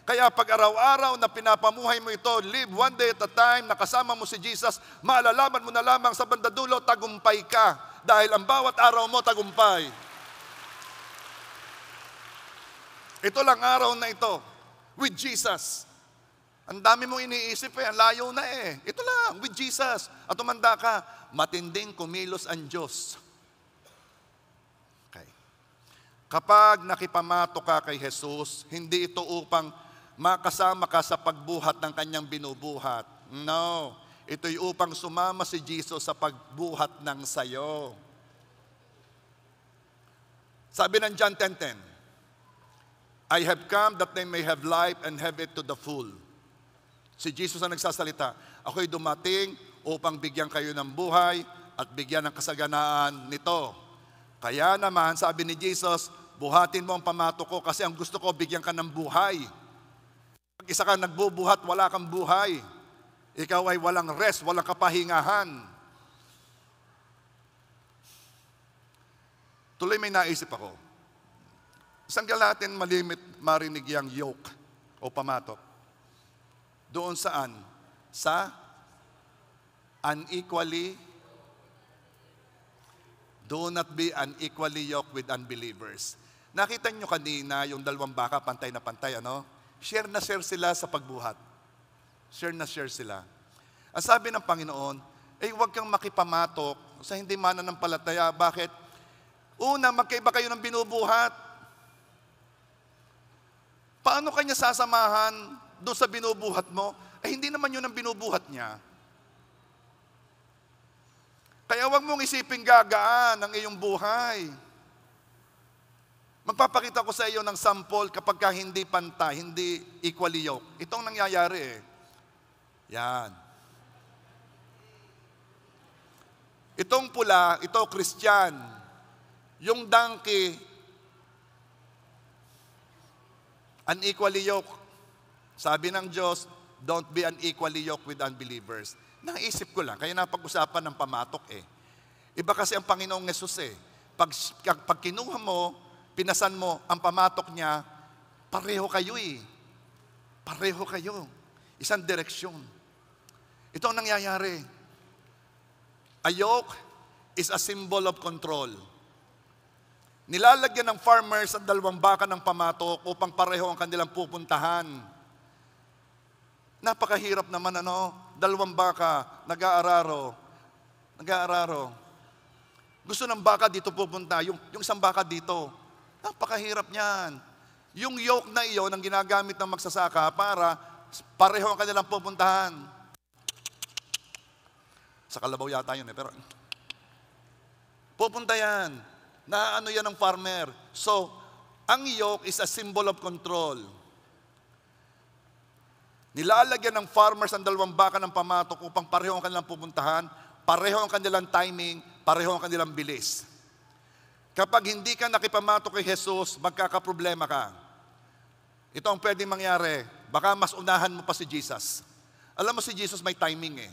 Kaya pag araw-araw na pinapamuhay mo ito, live one day at a time, nakasama mo si Jesus, maalalaman mo na lamang sa bandadulo, tagumpay ka. Dahil ang bawat araw mo, tagumpay. Ito lang araw na ito, with Jesus. Ang dami mong iniisip ang layo na Ito lang, with Jesus. At tumanda ka, matinding kumilos ang Diyos. Okay. Kapag nakipamato ka kay Jesus, hindi ito upang makasama ka sa pagbuhat ng kanyang binubuhat. No. Ito'y upang sumama si Jesus sa pagbuhat ng sayo. Sabi ng John 10:10, I have come that they may have life and have it to the full. Si Jesus ang nagsasalita, ako'y dumating upang bigyan kayo ng buhay at bigyan ng kasaganaan nito. Kaya naman, sabi ni Jesus, buhatin mo ang pamato ko kasi ang gusto ko, bigyan ka ng buhay. Pag isa ka nagbubuhat, wala kang buhay. Ikaw ay walang rest, walang kapahingahan. Tuloy may naisip ako. Isang natin malimit marinig yung yoke o pamatok. Doon saan? Sa unequally. Do not be unequally yoked with unbelievers. Nakita nyo kanina yung dalawang baka, pantay na pantay, Share na share sila sa pagbuhat. Share na share sila. Ang sabi ng Panginoon, huwag kang makipamatok sa hindi mananampalataya. Bakit? Una, magkaiba kayo ng binubuhat. Paano kanya sasamahan doon sa binubuhat mo? Hindi naman yun ang binubuhat niya. Kaya huwag mong isiping gagaan ang iyong buhay. Magpapakita ko sa iyo ng sample kapag ka hindi pantay, hindi equally yoked. Itong nangyayari Yan. Itong pula, ito Christian. Yung donkey, unequally yoked. Sabi ng Diyos, don't be unequally yoked with unbelievers. Naisip ko lang, kaya napag-usapan ng pamatok Iba kasi ang Panginoong Yesus Pag kinuha mo, pinasan mo ang pamatok niya, pareho kayo Pareho kayo. Isang direksyon. Ito ang nangyayari. A yoke is a symbol of control. Nilalagyan ng farmers ang dalawang baka ng pamatok upang pareho ang kanilang pupuntahan. Napakahirap naman dalawang baka, nag-aararo. Gusto ng baka dito pupunta, yung isang baka dito. Napakahirap niyan. Yung yoke na iyon ang ginagamit ng magsasaka para pareho ang kanilang pupuntahan. Sa Kalabaw yata yun pero pupunta yan. Naano yan ng farmer. So, Ang yoke is a symbol of control. Nilalagyan ng farmers ang dalawang baka ng pamatok upang pareho ang kanilang pupuntahan, pareho ang kanilang timing, pareho ang kanilang bilis. Kapag hindi ka nakipamatok kay Jesus, magkakaproblema ka. Ito ang pwedeng mangyari. Baka mas unahan mo pa si Jesus. Alam mo si Jesus may timing eh.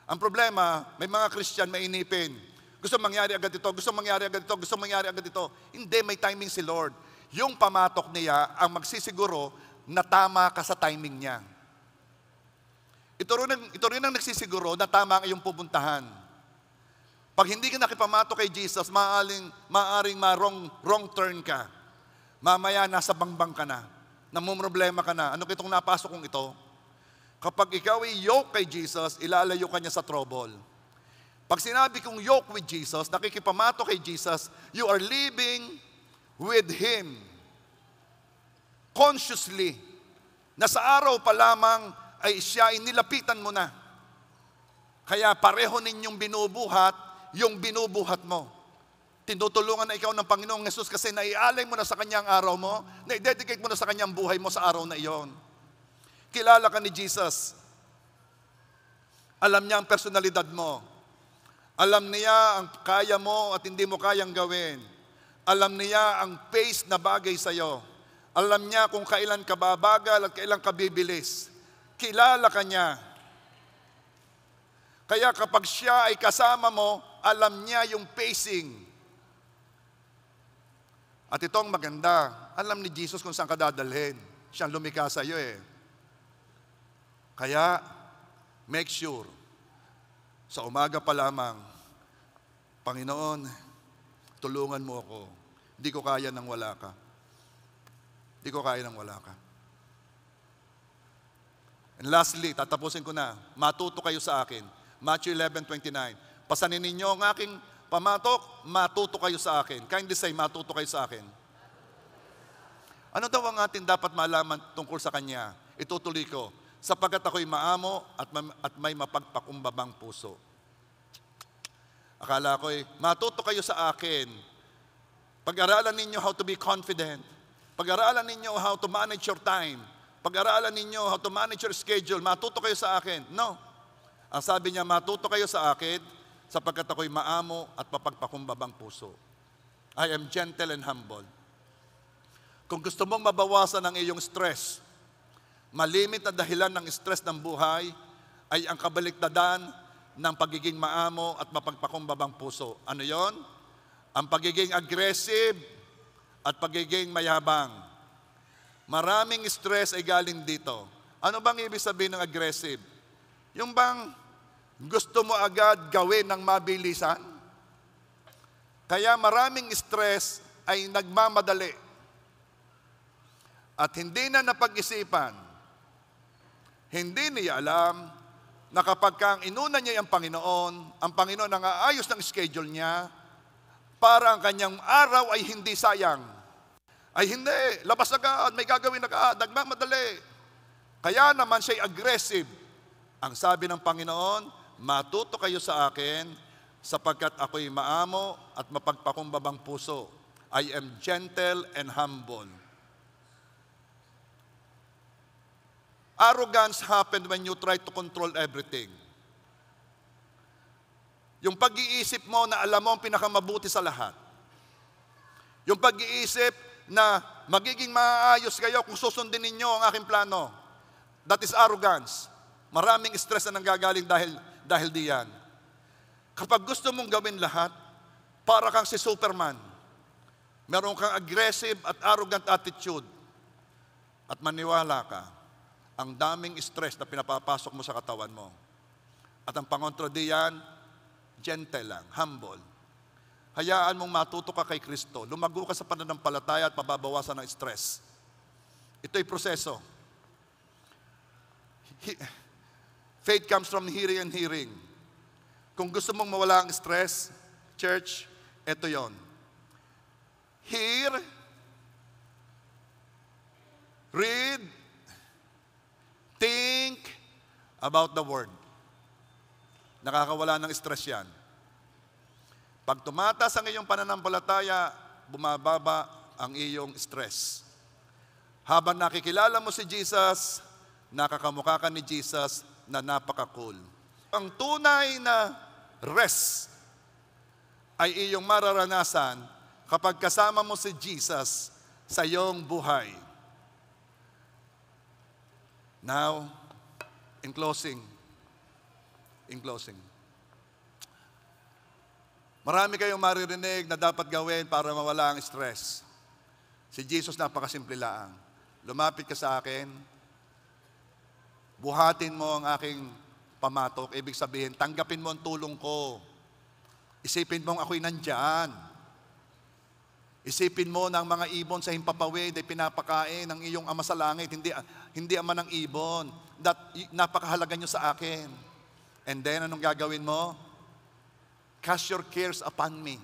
Ang problema, may mga Christian mainipin. Gusto mangyari agad ito, gusto mangyari agad ito, gusto mangyari agad ito. Hindi, may timing si Lord. Yung pamatok niya ang magsisiguro na tama ka sa timing niya. Ito rin ang nagsisiguro na tama ang iyong pupuntahan. Pag hindi ka nakipamatok kay Jesus, maaring wrong turn ka. Mamaya nasa bangbang ka na. Namumroblema ka na. Ano itong napasok kong ito? Kapag ikaw ay yoke kay Jesus, ilalayo ka niya sa trouble. Pag sinabi kong yoke with Jesus, nakikipamatok kay Jesus, you are living with Him. Consciously. Na sa araw pa lamang ay siya ay nilapitan mo na. Kaya pareho ninyong binubuhat yung binubuhat mo. Tinutulungan na ikaw ng Panginoong Hesus kasi naialay mo na sa Kanyang araw mo, na-dedicate mo na sa Kanyang buhay mo sa araw na iyon. Kilala ka ni Jesus. Alam niya ang personalidad mo. Alam niya ang kaya mo at hindi mo kayang gawin. Alam niya ang pace na bagay sa iyo. Alam niya kung kailan ka babagal at kailan ka bibilis. Kilala ka niya. Kaya kapag siya ay kasama mo, alam niya yung pacing. At ito ang maganda. Alam ni Jesus kung saan ka dadalhin. Siya ang lumikha sa iyo eh. Kaya, make sure, sa umaga pa lamang, Panginoon, tulungan mo ako. Hindi ko kaya nang wala ka. Hindi ko kaya nang wala ka. And lastly, tatapusin ko na, matuto kayo sa akin. Matthew 11:29. Pasanin ninyo ang aking pamatok, matuto kayo sa akin. Kindly say, matuto kayo sa akin. Ano daw ang atin dapat malaman tungkol sa Kanya? Itutuloy ko, sapagkat ako'y maamo at may mapagpakumbabang puso. Akala ko'y, matuto kayo sa akin. Pag-aralan ninyo how to be confident. Pag-aralan ninyo how to manage your time. Pag-aralan ninyo how to manage your schedule. Matuto kayo sa akin. No. Ang sabi niya, matuto kayo sa akin, sapagkat ako'y maamo at mapagpakumbabang puso. I am gentle and humble. Kung gusto mong mabawasan ang iyong stress, malimit na dahilan ng stress ng buhay ay ang kabaliktaran ng pagiging maamo at mapagpakumbabang puso. Ano yon? Ang pagiging aggressive at pagiging mayabang. Maraming stress ay galing dito. Ano bang ibig sabihin ng aggressive? Yung bang gusto mo agad gawin ng mabilisan? Kaya maraming stress ay nagmamadali. At hindi na napag-isipan. Hindi niya alam na kapag kang inuna niya ang Panginoon ang aayos ng schedule niya, para ang kanyang araw ay hindi sayang. Ay hindi, labas agad, may gagawin agad, nagmamadali. Kaya naman siya'y aggressive. Ang sabi ng Panginoon, matuto kayo sa akin, sapagkat ako'y maamo at mapagpakumbabang puso. I am gentle and humble. Arrogance happened when you try to control everything. Yung pag-iisip mo na alam mo ang pinakamabuti sa lahat. Yung pag-iisip na magiging maayos kayo kung susundin ninyo ang aking plano. That is arrogance. Maraming stress na nanggagaling dahil diyan. Kapag gusto mong gawin lahat, para kang si Superman. Meron kang aggressive at arrogant attitude. At maniwala ka, ang daming stress na pinapapasok mo sa katawan mo. At ang pangontra diyan, gentle lang, humble. Hayaan mong matuto ka kay Kristo. Lumago ka sa pananampalataya at mababawasan ng stress. Ito'y proseso. Faith comes from hearing and hearing. Kung gusto mong mawala ang stress, church, ito yon. Hear, read, think about the Word. Nakakawala ng stress yan. Pag tumatas ang iyong pananampalataya, bumababa ang iyong stress. Habang nakikilala mo si Jesus, nakakamukha ka ni Jesus na napaka-cool. Ang tunay na rest ay iyong mararanasan kapag kasama mo si Jesus sa iyong buhay. Now, in closing, marami kayong maririnig na dapat gawin para mawala ang stress. Si Jesus napakasimple lang. Lumapit ka sa akin, buhatin mo ang aking pamatok. Ibig sabihin, tanggapin mo ang tulong ko. Isipin mo ako'y nandyan. Isipin mo na ang mga ibon sa himpapawid ay pinapakain ng iyong ama sa langit, hindi ama ng ibon. Napakahalaga nyo sa akin. And then, anong gagawin mo? Cast your cares upon me.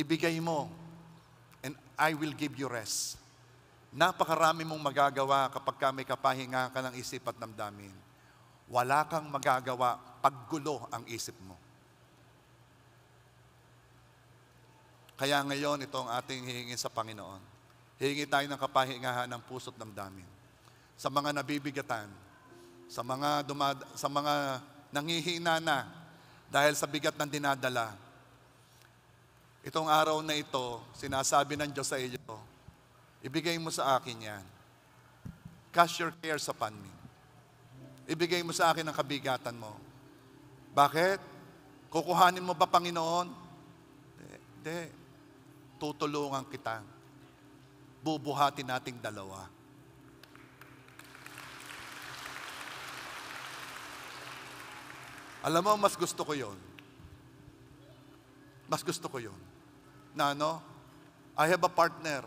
Ibigay mo, and I will give you rest. Napakarami mong magagawa kapag may kapahinga ka ng isip at damdamin. Wala kang magagawa pag gulo ang isip mo. Kaya ngayon, ito ang ating hihingin sa Panginoon. Hihingi tayo ng kapahingahan ng puso't damdamin. Sa mga nabibigatan, sa mga nangihina na dahil sa bigat ng dinadala. Itong araw na ito, sinasabi ng Diyos sa iyo, ibigay mo sa akin yan. Cast your cares upon me. Ibigay mo sa akin ang kabigatan mo. Bakit? Kukuhanin mo ba, Panginoon? Hindi. Tutulungan kita. Bubuhatin nating dalawa. Alam mo, mas gusto ko yon. Mas gusto ko yon. Na I have a partner.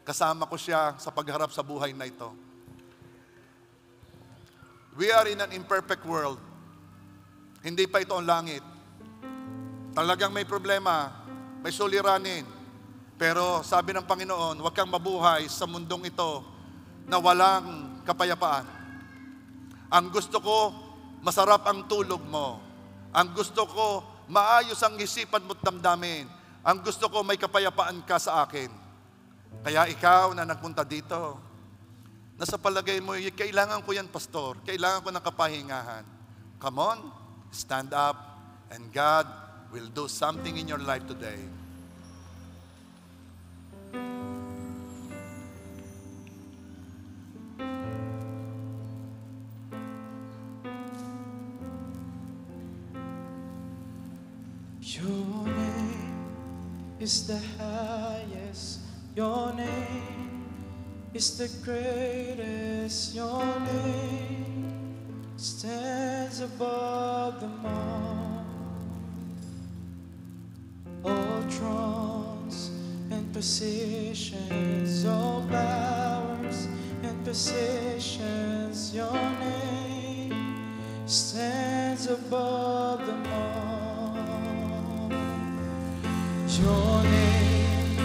Kasama ko siya sa pagharap sa buhay na ito. We are in an imperfect world. Hindi pa ito ang langit. Talagang may problema, may suliranin. Pero sabi ng Panginoon, huwag kang mabuhay sa mundong ito na walang kapayapaan. Ang gusto ko, masarap ang tulog mo. Ang gusto ko, maayos ang isipan mo't damdamin. Ang gusto ko, may kapayapaan ka sa akin. Kaya ikaw na nagpunta dito, nasa palagay mo, kailangan ko yan, pastor. Kailangan ko ng kapahingahan. Come on, stand up, and God will do something in your life today.
Your name is the highest. Your name is the greatest. Your name stands above them all. All thrones and positions, all powers and positions. Your name stands above them all. Your name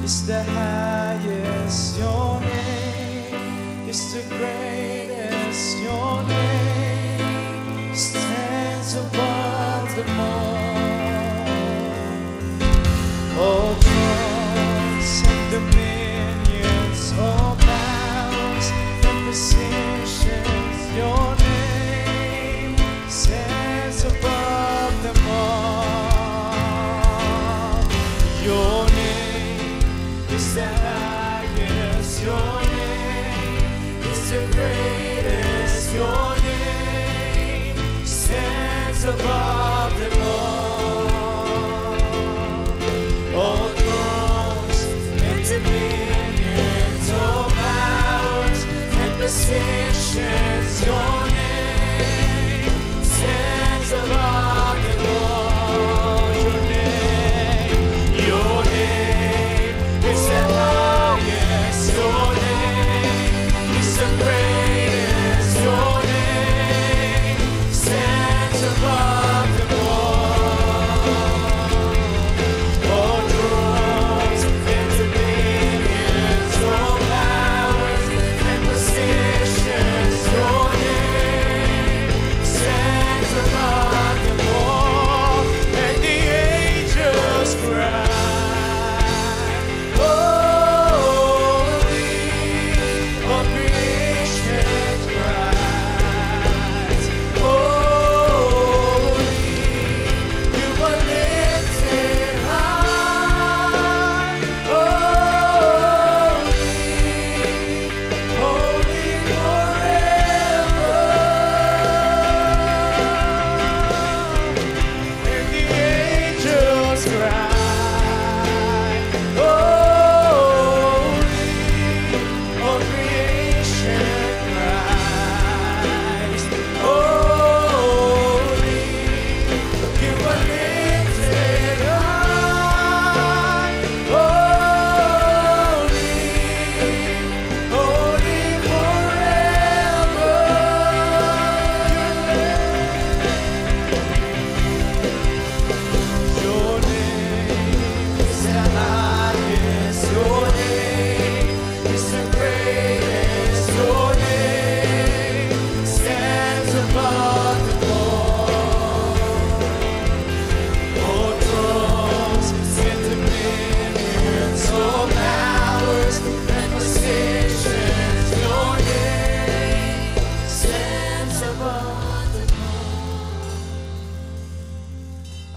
is the highest. Your name is the greatest. Your name stands above them all thrones and dominions, all powers and positions. Your name stands above them all. Your name is the highest. Your name is the greatest. Your name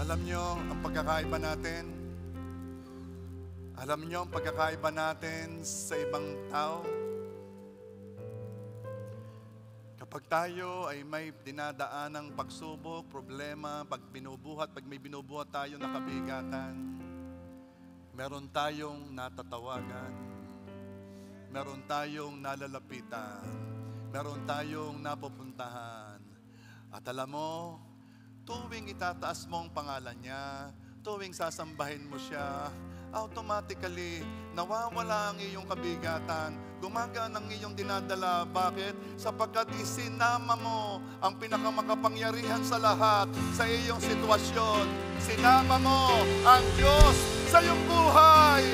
Alam nyo ang pagkakaiba natin? Alam nyo ang pagkakaiba natin sa ibang tao? Kapag tayo ay may dinadaanang pagsubok, problema, pag may binubuhat tayo na kabigatan, meron tayong natatawagan, meron tayong nalalapitan, meron tayong napupuntahan. At alam mo, tuwing itataas mo ang pangalan niya, tuwing sasambahin mo siya, automatically, nawawala ang iyong kabigatan, gumagana ang iyong dinadala. Bakit? Sapagkat isinama mo ang pinakamakapangyarihan sa lahat sa iyong sitwasyon. Sinama mo ang Diyos sa iyong buhay.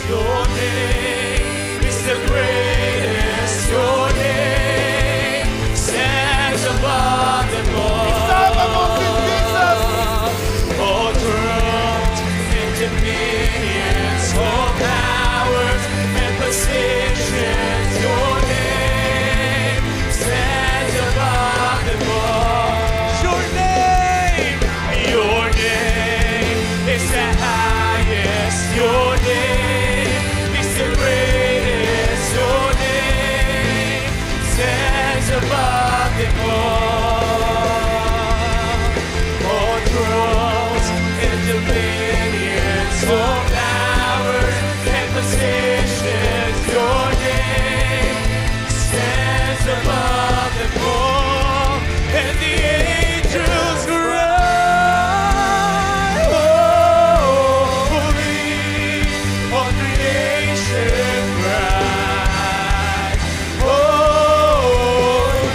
Your name is the greatest. Your name stands above them all.
Isama mo si Jesus.
All thrones and dominions, all powers and positions. Your name stands above them all. Your name is the highest. Your name is the greatest. Your name stands above them all. All thrones and dominions, all powers and positions. Your name stands above them all. And the angels cry, holy. All creation cries, holy.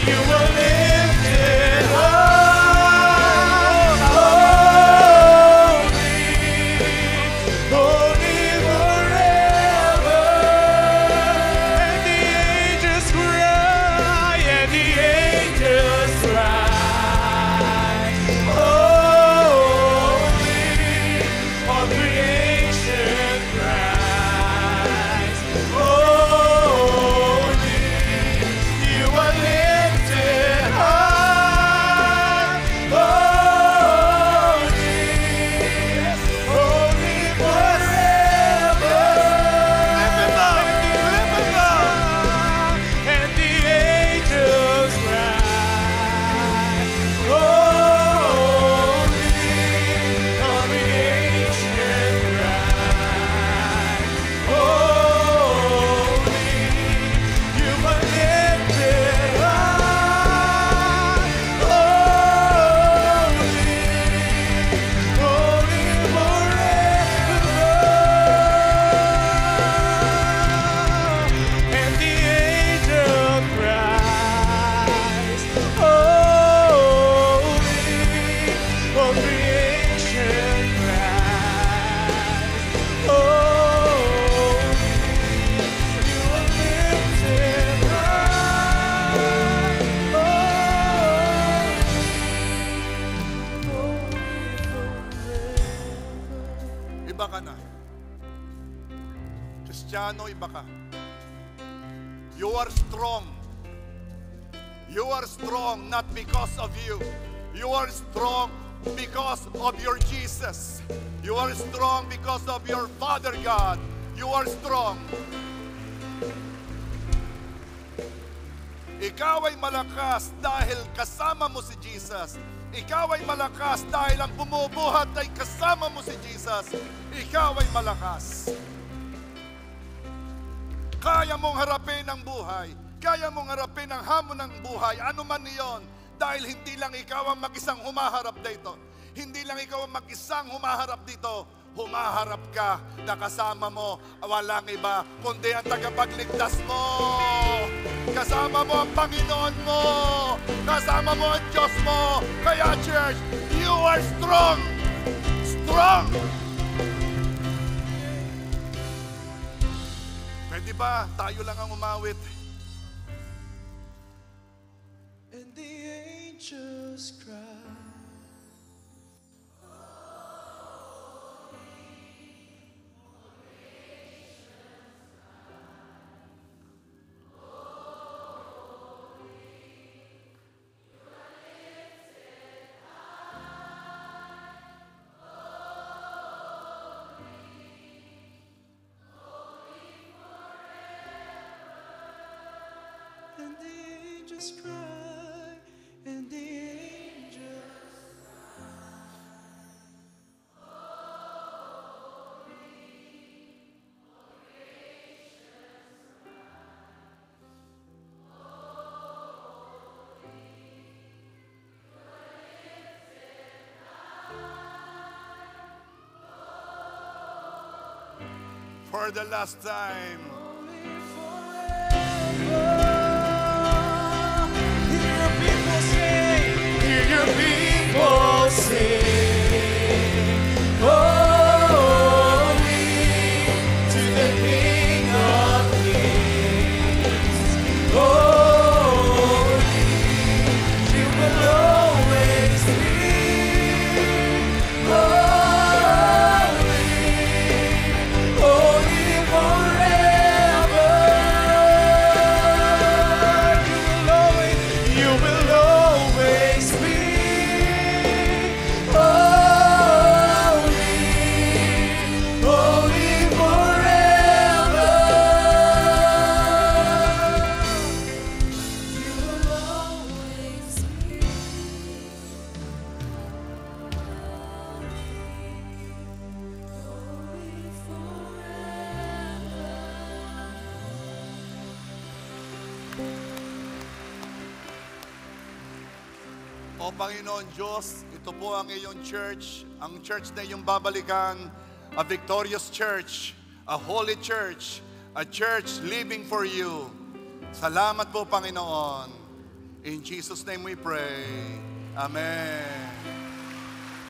You are lifted high, holy, holy forever. And the angels cry, and the angels cry, holy. All creation cries, holy. You are lifted high, holy, holy forever. And the angels cry, holy. All creation cries, holy. You are lifted high, holy, holy forever. And the angel cries, holy. All creation cries, holy. You are lifted high, holy.
Iba ka na. Kristiyano, iba ka. You are strong. You are strong not because of you. You are strong because of your Jesus. You are strong because of your Father God. You are strong. Ikaw ay malakas dahil kasama mo si Jesus. Ikaw ay malakas dahil ang bumubuhat ay kasama mo si Jesus. Ikaw ay malakas. Kaya mong harapin ang buhay. Kaya mong harapin ang hamon ng buhay. Ano man iyon. Dahil hindi lang ikaw ang mag-isang humaharap dito. Hindi lang ikaw ang mag-isang humaharap dito. Humaharap ka na kasama mo. Walang iba, kundi ang tagapagligtas mo. Kasama mo ang Panginoon mo. Kasama mo ang Diyos mo. Kaya church, you are strong. Strong. Pwede ba tayo lang ang umawit?
And the angels cry. angels cry, and the angels.
For the last time.
Holy forever. Hear your people sing. Hear your people sing. Holy to the King of Kings. Holy, you will always be. Holy forever. You will always be holy, holy forever. You will always be holy forever.
O Panginoon Diyos, ito po ang iyong church, ang church na iyong babalikan, a victorious church, a holy church, a church living for you. Salamat po, Panginoon. In Jesus' name we pray. Amen.